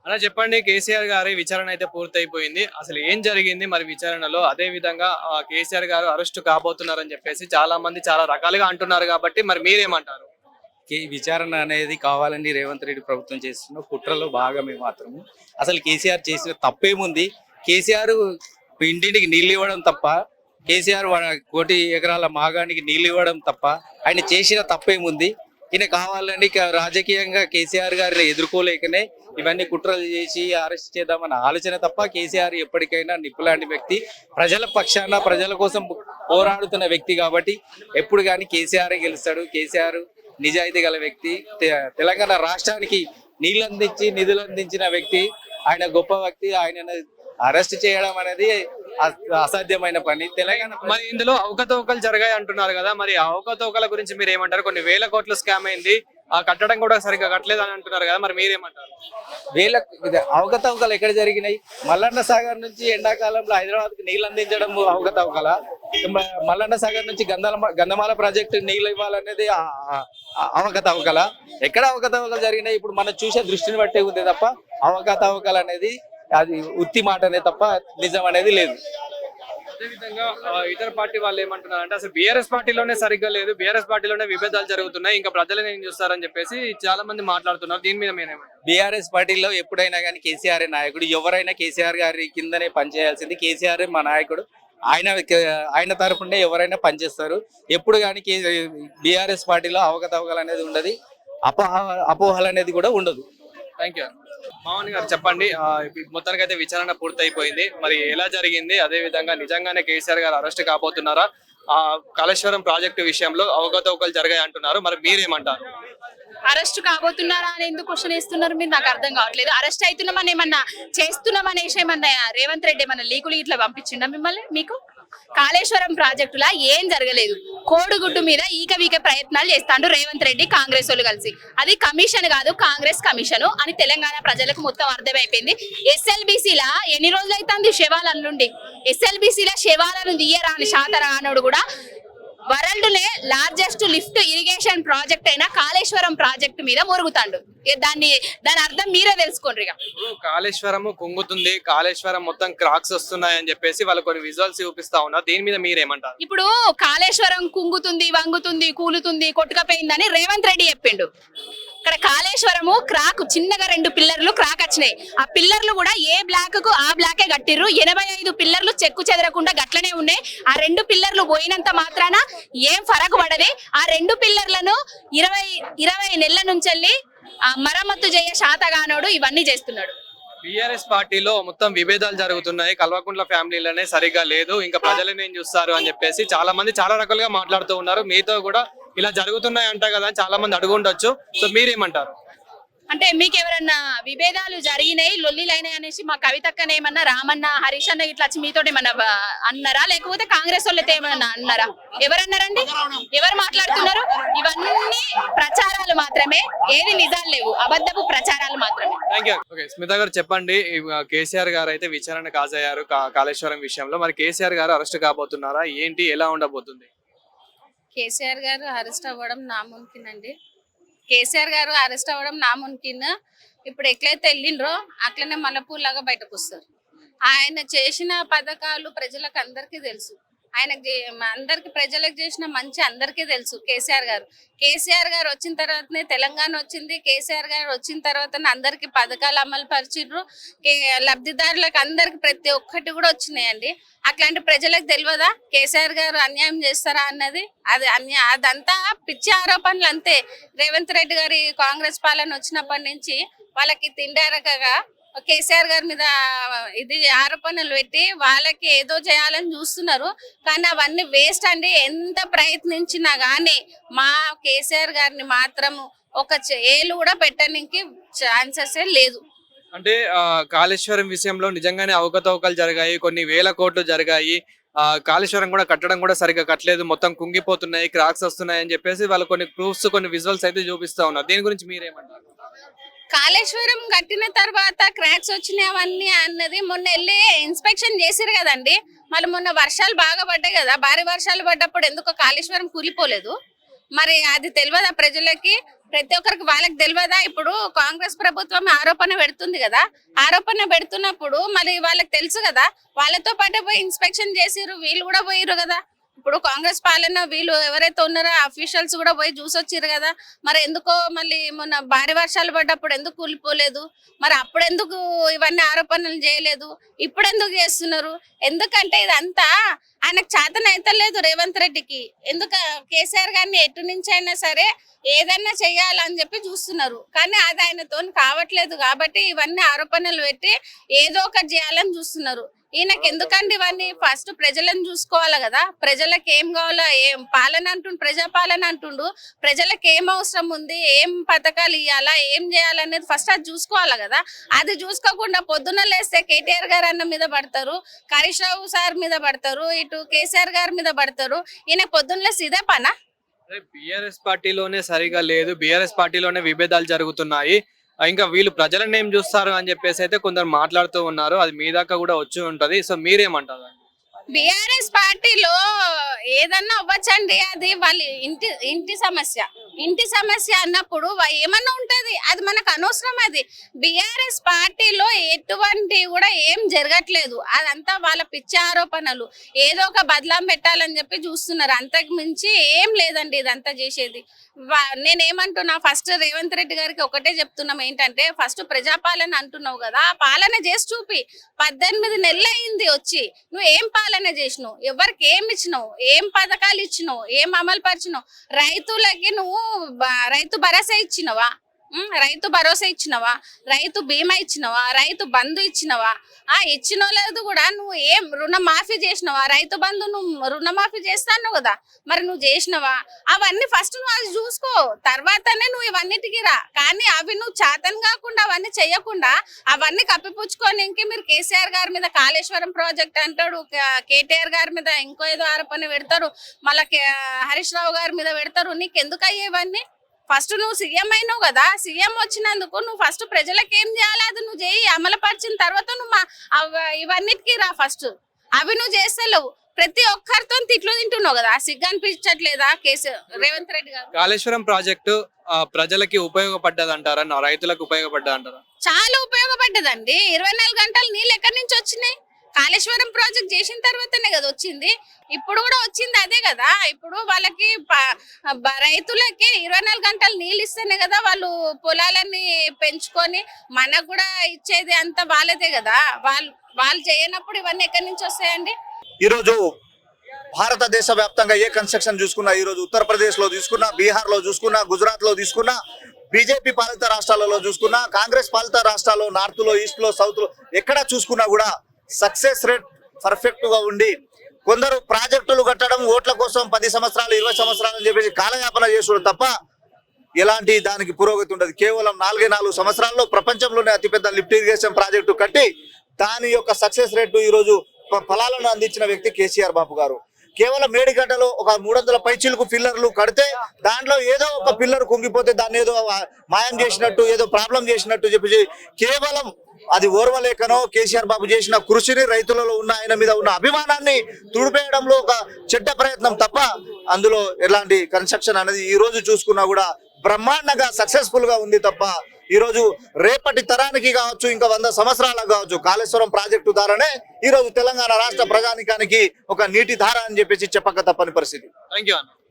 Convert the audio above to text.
అలా చెప్పండి. కేసీఆర్ గారి విచారణ అయితే పూర్తయిపోయింది. అసలు ఏం జరిగింది మరి విచారణలో? అదే విధంగా కేసీఆర్ గారు అరెస్ట్ కాబోతున్నారని చెప్పేసి చాలా మంది చాలా రకాలుగా అంటున్నారు కాబట్టి మరి మీరేమంటారు? విచారణ అనేది కావాలని రేవంత్ రెడ్డి ప్రభుత్వం చేస్తున్న కుట్రలో భాగమే మాత్రము. అసలు కేసీఆర్ చేసిన తప్పేముంది? కేసీఆర్ ఇంటింటికి నీళ్ళు ఇవ్వడం తప్ప, కేసీఆర్ కోటి ఎకరాల మాగానికి నీళ్ళు ఇవ్వడం తప్ప ఆయన చేసిన తప్పేముంది? ఈయన కావాలని రాజకీయంగా కేసీఆర్ గారిని ఎదుర్కోలేకనే ఇవన్నీ కుట్రలు చేసి అరెస్ట్ చేద్దామన్న ఆలోచన తప్ప, కేసీఆర్ ఎప్పటికైనా నిప్పులాంటి వ్యక్తి, ప్రజల పక్షాన ప్రజల కోసం పోరాడుతున్న వ్యక్తి కాబట్టి ఎప్పుడు కానీ కేసీఆర్ గెలుస్తాడు. కేసీఆర్ నిజాయితీ గల వ్యక్తి, తెలంగాణ రాష్ట్రానికి నీళ్ళు అందించి నిధులు అందించిన వ్యక్తి, ఆయన గొప్ప వ్యక్తి. ఆయన అరెస్ట్ చేయడం అనేది అసాధ్యమైన పని. తెలంగాణ మరి ఇందులో అవకతవకలు జరిగాయి అంటున్నారు కదా, మరి అవకతవకల గురించి మీరు ఏమంటారు? కొన్ని వేల కోట్ల స్కామ్ అయింది, ఆ కట్టడం కూడా సరిగ్గా కట్టలేదు అని అంటున్నారు కదా, మరి మీరేమంటారు? వేల అవకతవకలు ఎక్కడ జరిగినాయి? మల్లన్న సాగర్ నుంచి ఎండాకాలంలో హైదరాబాద్ కి నీళ్ళు అందించడం అవకతవకల? మల్లన్న సాగర్ నుంచి గంధమాల ప్రాజెక్టు నీళ్ళు ఇవ్వాలనేది అవకతవకల? ఎక్కడ అవకతవకలు జరిగినాయి? ఇప్పుడు మనం చూసే దృష్టిని బట్టే ఉంది తప్ప అవకతవకలు అనేది అది ఉత్తి మాటనే తప్ప నిజం అనేది లేదు. అదేవిధంగా ఇతర పార్టీ వాళ్ళు ఏమంటున్నారు అంటే, అసలు బీఆర్ఎస్ పార్టీలోనే సరిగ్గా లేదు, బీఆర్ఎస్ పార్టీలోనే విభేదాలు జరుగుతున్నాయి, ఇంకా ప్రజలను ఏం చూస్తారని చెప్పేసి చాలా మంది మాట్లాడుతున్నారు. దీని మీద మీరేమంటారు? బీఆర్ఎస్ పార్టీలో ఎప్పుడైనా కానీ కేసీఆర్ నాయకుడు, ఎవరైనా కేసీఆర్ గారి కిందనే పనిచేయాల్సింది. కేసీఆర్ మా నాయకుడు, ఆయన తరఫునే ఎవరైనా పనిచేస్తారు. ఎప్పుడు కానీ బీఆర్ఎస్ పార్టీలో అవకతవకలు అనేది ఉండదు, అపోహలు అనేది కూడా ఉండదు. Thank you. మోహన్ గారు చెప్పండి, మొత్తానికి అయితే విచారణ పూర్తయిపోయింది, మరి ఎలా జరిగింది? అదే విధంగా నిజంగానే కేసీఆర్ గారు అరెస్ట్ కాబోతున్నారా? కాళేశ్వరం ప్రాజెక్టు విషయంలో అవకతవకలు జరిగాయి అంటున్నారు, మరి మీరేమంటారు? అరెస్ట్ కాబోతున్నారా అని ఎందుకు క్వశ్చన్ వేస్తున్నారు మీరు? నాకు అర్థం కావట్లేదు. అరెస్ట్ అవుతున్నామని ఏమన్నా చేస్తున్నామనేసి ఏమన్నా రేవంత్ రెడ్డి ఏమన్నా లీకులు ఇట్లా పంపించిండా మిమ్మల్ని? మీకు కాళేశ్వరం ప్రాజెక్టులా ఏం జరగలేదు. కోడిగుడ్డు మీద ఈకవీక ప్రయత్నాలు చేస్తాడు రేవంత్ రెడ్డి, కాంగ్రెస్ వాళ్ళు కలిసి. అది కమిషన్ కాదు, కాంగ్రెస్ కమిషన్ అని తెలంగాణ ప్రజలకు మొత్తం అర్థమైపోయింది. ఎస్ఎల్బిసిలా ఎన్ని రోజులు అవుతుంది శవాల నుండి? ఎస్ఎల్బిసిలా శవాలను తీయరాని శాతరానుడు కూడా వరల్డ్ లే లార్జెస్ట్ లిఫ్ట్ ఇరిగేషన్ ప్రాజెక్ట్ అయిన కాళేశ్వరం ప్రాజెక్ట్ మీద మురుగుతాడు. దాని అర్థం మీరే తెలుసుకోండి. కాళేశ్వరం కుంగుతుంది, కాళేశ్వరం మొత్తం క్రాక్స్ వస్తున్నాయి అని చెప్పేసి వాళ్ళు కొన్ని విజువల్స్ చూపిస్తా ఉన్నారు. దీని మీద మీరేమంటారు? ఇప్పుడు కాళేశ్వరం కుంగుతుంది, వంగుతుంది, కూలుతుంది, కొట్టుకపోయిందని రేవంత్ రెడ్డి చెప్పిండు. ఇక్కడ కాళేశ్వరము క్రాక్ చిన్నగా 2 పిల్లర్లు క్రాక్ వచ్చినాయి. ఆ పిల్లర్లు కూడా ఏ బ్లాక్ కు ఆ బ్లాకే కట్టిర్రు. 85 పిల్లర్లు చెక్కు చెదరకుండా గట్లనే ఉన్నాయి. ఆ 2 పిల్లర్లు పోయినంత మాత్రాన ఏం ఫరక్ పడది. ఆ 2 పిల్లర్లను 20 నెలల నుంచి మరమ్మత్తు చేయ శాతగానోడు ఇవన్నీ చేస్తున్నాడు. బీఆర్ఎస్ పార్టీలో మొత్తం విభేదాలు జరుగుతున్నాయి, కల్వకుంట్ల ఫ్యామిలీలోనే సరిగా లేదు, ఇంకా ప్రజలను ఏం చూస్తారు అని చెప్పేసి చాలా మంది చాలా రకాలుగా మాట్లాడుతూ ఉన్నారు. మీతో కూడా ఇలా జరుగుతున్నాయి అంట కదా, చాలా మంది అడుగుండొచ్చు, సో మీరేమంటారు? అంటే మీకు ఎవరన్నా విభేదాలు జరిగినాయి, లొల్లిలైనాయి అనేసి మా కవితక్కన ఏమన్నా, రామన్న, హరీష్ అన్న ఇట్లా వచ్చి మీతో ఏమన్నా అన్నారా? లేకపోతే కాంగ్రెస్ వాళ్ళతో ఏమన్నా అన్నారా? ఎవరన్నారండి? ఎవరు మాట్లాడుతున్నారు? ఇవన్నీ ప్రచారాలు మాత్రమే, ఏది నిజాలు లేవు, అబద్ధపు ప్రచారాలు మాత్రమే. స్మిత గారు చెప్పండి, కేసీఆర్ గారు అయితే విచారణకు హాజరయ్యారు కాళేశ్వరం విషయంలో, మరి కేసీఆర్ గారు అరెస్ట్ కాబోతున్నారా ఏంటి, ఎలా ఉండబోతుంది? కేసీఆర్ గారు అరెస్ట్ అవ్వడం నాముమ్కిన్ అండి. కేసీఆర్ గారు అరెస్ట్ అవ్వడం నాముమ్కిన్. ఇప్పుడు ఎట్లయితే వెళ్ళిండ్రో అట్లనే మల్లపూలాగా బయటకు వస్తారు. ఆయన చేసిన పథకాలు ప్రజలకు అందరికీ తెలుసు. అందరికి ప్రజలకు చేసిన మంచి అందరికీ తెలుసు. కేసీఆర్ గారు వచ్చిన తర్వాతనే తెలంగాణ వచ్చింది. కేసీఆర్ గారు వచ్చిన తర్వాతనే అందరికి పథకాలు అమలు పరిచిండ్రు. లబ్ధిదారులకు అందరికి ప్రతి ఒక్కటి కూడా వచ్చినాయండి. అట్లాంటి ప్రజలకు తెలియదా కేసీఆర్ గారు అన్యాయం చేస్తారా అన్నది? అదంతా పిచ్చి ఆరోపణలు అంతే. రేవంత్ రెడ్డి గారి కాంగ్రెస్ పాలన వచ్చినప్పటి నుంచి వాళ్ళకి తిండారకగా కేసీఆర్ గారి మీద ఇది ఆరోపణలు పెట్టి వాళ్ళకి ఏదో చేయాలని చూస్తున్నారు. కానీ అవన్నీ వేస్ట్ అండి. ఎంత ప్రయత్నించినా గానీ మా కేసీఆర్ గారిని మాత్రం ఒక ఏలు కూడా పెట్టడానికి ఛాన్సెస్ లేదు. అంటే కాళేశ్వరం విషయంలో నిజంగానే అవకతవకలు జరిగాయి, కొన్ని వేల కోట్లు జరిగాయి. కాళేశ్వరం కూడా కట్టడం కూడా సరిగ్గా కట్టలేదు, మొత్తం కుంగిపోతున్నాయి, క్రాక్స్ వస్తున్నాయి అని చెప్పేసి వాళ్ళు కొన్ని ప్రూఫ్స్, కొన్ని విజువల్స్ అయితే చూపిస్తా ఉన్నారు. దీని గురించి మీరేమంటారు? కాళేశ్వరం కట్టిన తర్వాత క్రాక్స్ వచ్చినాయవన్నీ అన్నది మొన్న వెళ్ళి ఇన్స్పెక్షన్ చేసిరు కదండి. మళ్ళీ మొన్న వర్షాలు బాగా పడ్డాయి కదా, భారీ వర్షాలు పడ్డప్పుడు ఎందుకో కాళేశ్వరం కూలిపోలేదు. మరి అది తెలియదా ప్రజలకి? ప్రతి ఒక్కరికి వాళ్ళకి తెలియదా? ఇప్పుడు కాంగ్రెస్ ప్రభుత్వం ఆరోపణ పెడుతుంది కదా, ఆరోపణ పెడుతున్నప్పుడు మరి వాళ్ళకి తెలుసు కదా, వాళ్ళతో పాటే పోయి ఇన్స్పెక్షన్ చేసిర్రు, వీళ్ళు కూడా పోయిర్రు కదా. ఇప్పుడు కాంగ్రెస్ పాలన వీళ్ళు ఎవరైతే ఉన్నారో అఫీషియల్స్ కూడా పోయి చూసొచ్చారు కదా. మరి ఎందుకో మళ్ళీ మొన్న భారీ వర్షాలు పడ్డప్పుడు ఎందుకు కూలిపోలేదు, మరి అప్పుడు ఎందుకు ఇవన్నీ ఆరోపణలు చేయలేదు, ఇప్పుడు ఎందుకు చేస్తున్నారు? ఎందుకంటే ఇదంతా ఆయనకు చేతన అయితే లేదు రేవంత్ రెడ్డికి. ఎందుకు కేసీఆర్ గారిని ఎటు నుంచి అయినా సరే ఏదన్నా చెయ్యాలని చెప్పి చూస్తున్నారు, కానీ అది ఆయనతో కావట్లేదు. కాబట్టి ఇవన్నీ ఆరోపణలు పెట్టి ఏదో ఒకటి చేయాలని చూస్తున్నారు. ఈయనకి ఎందుకండి ఇవన్నీ? ఫస్ట్ ప్రజలను చూసుకోవాలి కదా. ప్రజలకు ఏం కావాలో, ఏం పాలన అంటుండు, ప్రజాపాలన అంటుండు, ప్రజలకు ఏం అవసరం ఉంది, ఏం పథకాలు ఇవ్వాలా, ఏం చేయాలనేది ఫస్ట్ అది చూసుకోవాలి కదా. అది చూసుకోకుండా పొద్దున్న లేస్తే కేటీఆర్ గారు అన్న మీద పడతారు, హరీష్ రావు సార్ మీద పడతారు, ఇటు కేసీఆర్ గారి మీద పడతారు. ఈయన పొద్దున్న లేస్తే ఇదే పనా? బిఆర్ఎస్ పార్టీలోనే సరిగా లేదు, బిఆర్ఎస్ పార్టీలోనే విభేదాలు జరుగుతున్నాయి, ఇంకా వీళ్ళు ప్రజలను ఏం చూస్తారు అని చెప్పేసి అయితే కొందరు మాట్లాడుతూ ఉన్నారు. అది మీ దాకా కూడా వచ్చి ఉంటది. సో మీరేమంటారు? బిఆర్ఎస్ పార్టీలో ఏదన్నా అవ్వచ్చండి, అది వాళ్ళ ఇంటి సమస్య. ఇంటి సమస్య అన్నప్పుడు ఏమన్నా ఉంటది, అది మనకు అనవసరం. అది బిఆర్ఎస్ పార్టీలో ఎటువంటి కూడా ఏం జరగట్లేదు, అదంతా వాళ్ళ పిచ్చి ఆరోపణలు, ఏదో ఒక బదలాం పెట్టాలని చెప్పి చూస్తున్నారు. అంతకు మించి ఏం లేదండి ఇదంతా చేసేది. నేనేమంటున్నా, ఫస్ట్ రేవంత్ రెడ్డి గారికి ఒకటే చెప్తున్నాం, ఏంటంటే ఫస్ట్ ప్రజాపాలన అంటున్నావు కదా, ఆ పాలన చేసి చూపి. 18 నెలలు అయింది వచ్చి, నువ్వు ఏం పాలన చేసినావు, ఎవరికి ఏం ఇచ్చినావు, ఏం పథకాలు ఇచ్చినావు, ఏం అమలు పరిచినావు? రైతులకి నువ్వు రైతు భరోసా ఇచ్చినవా? రైతు భరోసా ఇచ్చినవా? రైతు బీమా ఇచ్చినవా? రైతు బంధు ఇచ్చినవా? ఇచ్చిన లేదు కూడా నువ్వు ఏం రుణమాఫీ చేసినవా? రైతు బంధు నువ్వు రుణమాఫీ చేస్తాను కదా, మరి నువ్వు చేసినవా? అవన్నీ ఫస్ట్ నువ్వు అది చూసుకో, తర్వాతనే నువ్వు ఇవన్నిటికి రా. కానీ అవి నువ్వు చేతన్ కాకుండా అవన్నీ చెయ్యకుండా అవన్నీ కప్పిపుచ్చుకొని ఇంకే మీరు కేసీఆర్ గారి మీద కాళేశ్వరం ప్రాజెక్ట్ అంటాడు, కేటీఆర్ గారి మీద ఇంకో ఏదో ఆరోపణ పెడతారు, మళ్ళా హరీష్ రావు గారి మీద పెడతారు. నీకు ఎందుకు అయ్యేవన్నీ? ఫస్ట్ నువ్వు సీఎం అయినావు కదా, సీఎం వచ్చినందుకు నువ్వు ఫస్ట్ ప్రజలకు ఏం చేయాలి అది నువ్వు చేయి. అమలుపరిచిన తర్వాత నువ్వు ఇవన్నిటికీ రా. ఫస్ట్ అవి నువ్వు చేస్తలేవు, ప్రతి ఒక్కరితో తిట్లు తింటున్నావు కదా. సిగ్గు అనిపించట్లేదా రేవంత్ రెడ్డి గారు? కాళేశ్వరం ప్రాజెక్టు ప్రజలకి ఉపయోగపడ్డదంటారా, రైతులకు ఉపయోగపడ్డదంటారా? చాలా ఉపయోగపడ్డదండి. 24 గంటలు నీళ్ళు ఎక్కడి నుంచి వచ్చినాయి? కాళేశ్వరం ప్రాజెక్ట్ చేసిన తర్వాతనే కదా వచ్చింది. ఇప్పుడు కూడా వచ్చింది అదే కదా. ఇప్పుడు వాళ్ళకి రైతులకి 24 గంటలు నీళ్ళు ఇస్తేనే కదా వాళ్ళు పొలాలన్నీ పెంచుకొని మనకు కూడా ఇచ్చేది అంత వాళ్ళదే కదా. వాళ్ళు చేయనప్పుడు ఇవన్నీ ఎక్కడి నుంచి వస్తాయండి? ఈరోజు భారతదేశ వ్యాప్తంగా ఏ కన్స్ట్రక్షన్ చూసుకున్నా, ఈరోజు ఉత్తరప్రదేశ్ లో తీసుకున్నా, బీహార్ లో చూసుకున్నా, గుజరాత్ లో తీసుకున్నా, బీజేపీ పాలిత రాష్ట్రాలలో చూసుకున్నా, కాంగ్రెస్ పాలిత రాష్ట్రాల్లో నార్త్ లో, ఈస్ట్ లో, సౌత్ లో ఎక్కడ చూసుకున్నా కూడా సక్సెస్ రేట్ పర్ఫెక్ట్ గా ఉండి, కొందరు ప్రాజెక్టులు కట్టడం ఓట్ల కోసం 10 సంవత్సరాలు 20 సంవత్సరాలు అని చెప్పేసి కాలయాపన చేసుడు తప్ప ఎలాంటి దానికి పురోగతి ఉండదు. కేవలం 4 సంవత్సరాల్లో ప్రపంచంలోనే అతిపెద్ద లిఫ్ట్ ఇరిగేషన్ ప్రాజెక్టు కట్టి దాని యొక్క సక్సెస్ రేటు ఈరోజు ఫలాలను అందించిన వ్యక్తి కేసీఆర్ బాబు గారు. కేవలం మేడిగడ్డలో ఒక 300 పైచీలకు పిల్లర్లు కడితే దాంట్లో ఏదో ఒక పిల్లర్ కుంగిపోతే దాన్ని ఏదో మాయం చేసినట్టు, ఏదో ప్రాబ్లం చేసినట్టు చెప్పి కేవలం అది ఓర్వలేకనో కేసీఆర్ బాబు చేసిన కృషిని, రైతులలో ఉన్న ఆయన మీద ఉన్న అభిమానాన్ని తుడిపేయడంలో ఒక చెడ్డ ప్రయత్నం తప్ప అందులో ఎలాంటి కన్స్ట్రక్షన్ అనేది ఈ రోజు చూసుకున్నా కూడా బ్రహ్మాండంగా సక్సెస్ఫుల్ గా ఉంది తప్ప ఈ రోజు రేపటి తరానికి కావచ్చు, ఇంకా 100 సంవత్సరాలకు కావచ్చు, కాళేశ్వరం ప్రాజెక్టు ద్వారానే ఈ రోజు తెలంగాణ రాష్ట్ర ప్రజానికానికి ఒక నీటి ధార అని చెప్పేసి చెప్పక తప్పని పరిస్థితి. థ్యాంక్ యూ అన్న.